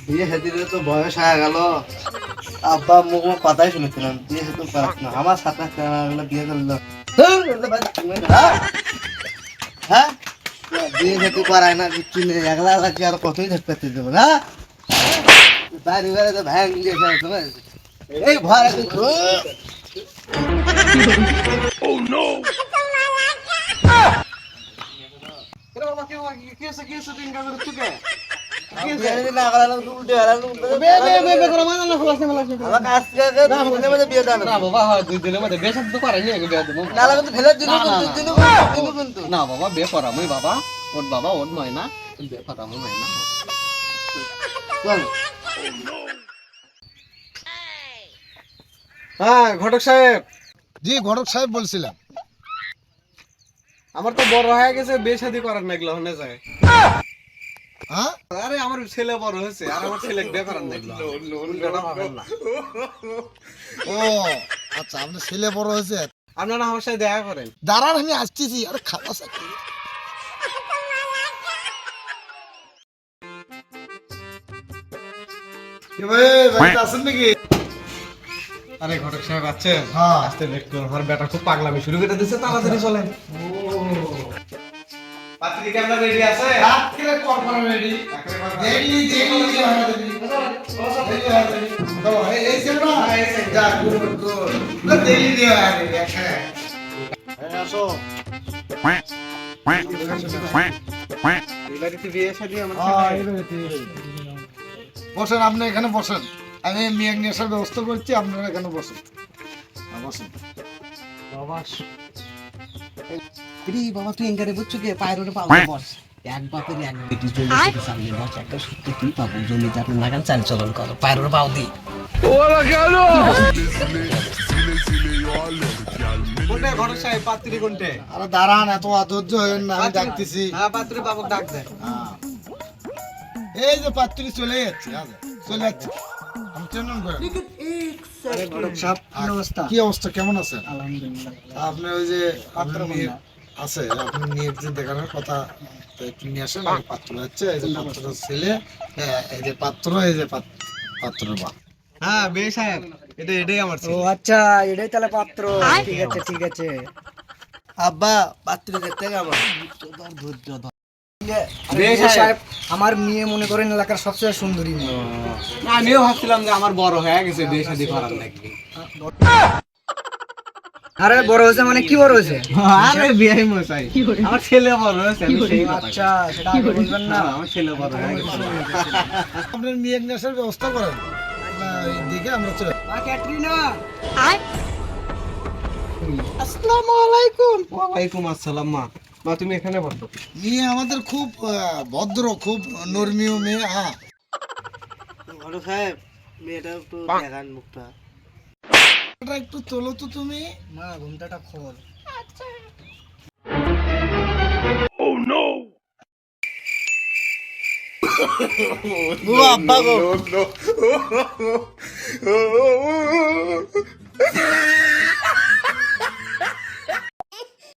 বিয়ে সেদিনে তো বয়স হয়ে গেল, আব্বা মুখ কথাই শুনেছিলাম বিয়ে সেতু পারাস না, আমার সাথে বিয়ে করলো। হ্যাঁ বিয়ে সেতু করায় না, কিচ্ছু নেই, একলা লাগছে আর কতই ধরতে দেবো না। তার এবারে তো ভ্যাং এই ভয় হ্যাঁ ঘটক সাহেব, জি ঘটক সাহেব বলছিলাম। আমার তো বড় হয়ে গেছে, বিয়ে শাদী করার নাগলো হনে যায়। হ্যাঁ আরে আমার ছেলে বড় হয়েছে আর আমার ছেলে বিয়ে করার নাগলো। ও আচ্ছা, আপনার ছেলে বড় হয়েছে। আপনারা আমার সাথে দেখা করেন। দাঁড়ান আমি আসতেছি, আরে খাওয়া সাথে আছেন নাকি? আরে ঘটক সাহেব আছেন? হ্যাঁ। আসতে একটু, আমার বেটা খুব পাগলামি শুরু করে দিচ্ছে, তাড়াতাড়ি চলেন। পাত্রী কেমন রেডি আছে? রাত্রে করবার রেডি রেডি এই ছিল না, যা গুড গুড দেরি দেওয়া আছে হ্যাঁ। আসো এবারে তো বিয়ে শাদী আমার বসেন, আপনি এখানে বসেন, আমি মেয়ে নিয়ে আসার ব্যবস্থা করছি, আপনারা এখানে বসেন। বসেন বাবা, তুই এঙ্গারে বুঝছো কি পায়ের ওটা পাবো বস, এক বাপের এক বেটি জমি থেকে সামনে বস, একটা সত্যি তুই পাবো জমিতে আপনি লাগান চাল চলন করো পায়ের ওটা পাও দি। কোনটা ঘটক সাহেব? পাত্রী কোনটা? আরে দাঁড়ান, এত অধৈর্য হবেন না, আমি ডাকতেছি। হ্যাঁ পাত্রী বাবুক ডাক দেন। হ্যাঁ। এই যে পাত্রী চলে যাচ্ছে, চলে যাচ্ছে, আমি কেমন করে কি অবস্থা, কেমন আছেন? আপনি ওই যে আপনার মেয়ে আছে, আপনি মেয়ের যে দেখানোর কথা, তো একটু নিয়ে আসেন। আর পাত্র হচ্ছে, এই যে পাত্র ছেলে, এই যে পাত্র, এই যে পাত্র বাপ। হ্যাঁ বে সাহেব, এটাই আমার ও ছেলে। আচ্ছা, এটাই তাহলে পাত্র। ঠিক আছে ঠিক আছে। আব্বা পাত্রী দেখতে কেমন? ধৈর্য ধর। বে বে সাহেব, সাহেব, আমার মেয়ে মনে করেন এলাকার সবচেয়ে সুন্দরী মেয়ে। না, আমিও ভাবছিলাম যে আমার বড় হয়ে গেছে, বিয়ে শাদী করার নাকি। আরে বড় হয়েছে মানে কি বড় হয়েছে? আরে বিয়ে মশাই, আমার ছেলে বড় হয়েছে, আমি সেই কথা। আচ্ছা, সেটা আগে বলবেন না। আমার ছেলে বড় হয়ে গেছে। আপনার মেয়ে নিয়ে আসার ব্যবস্থা করেন, না এই দিকে আমরা চলে। মা ক্যাটরিনা, আসসালামু আলাইকুম। ওয়ালাইকুম আসসালাম। মা, মা তুমি এখানে বসো। মেয়ে আমাদের খুব ভদ্র, খুব নর্মীয় মেয়ে। হ্যাঁ বড় সাহেব, মেয়েটা একটু দেখান মুখটা। এটা একটু তোলো তো তুমি। মা ঘুমটাটা খোল। ও আব্বা গো।